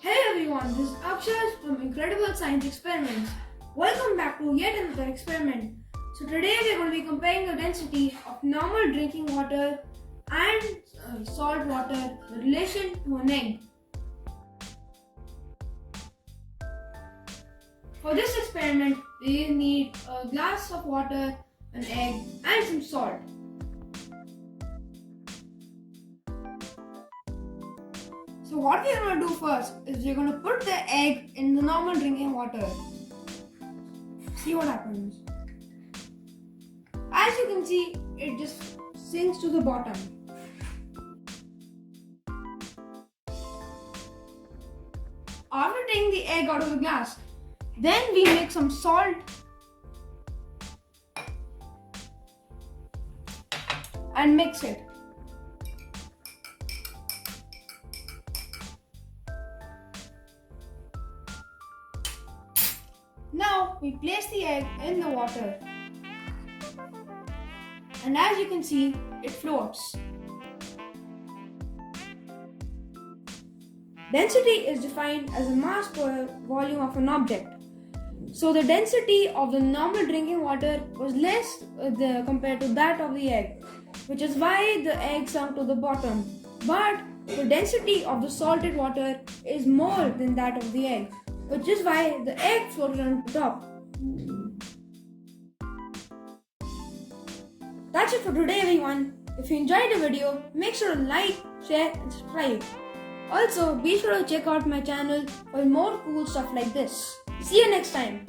Hey everyone, this is Akshay from Incredible Science Experiments. Welcome back to yet another experiment. So today we are going to be comparing the density of normal drinking water and salt water in relation to an egg. For this experiment, we need a glass of water, an egg and some salt. So what we're going to do first is we're going to put the egg in the normal drinking water. See what happens. As you can see, it just sinks to the bottom. After taking the egg out of the glass, then we make some salt and mix it. Now we place the egg in the water, and as you can see, it floats. Density is defined as a mass per volume of an object. So the density of the normal drinking water was less compared to that of the egg, which is why the egg sunk to the bottom. But the density of the salted water is more than that of the egg, which is why the egg floated on top. That's it for today everyone. If you enjoyed the video, make sure to like, share and subscribe. Also, be sure to check out my channel for more cool stuff like this. See you next time.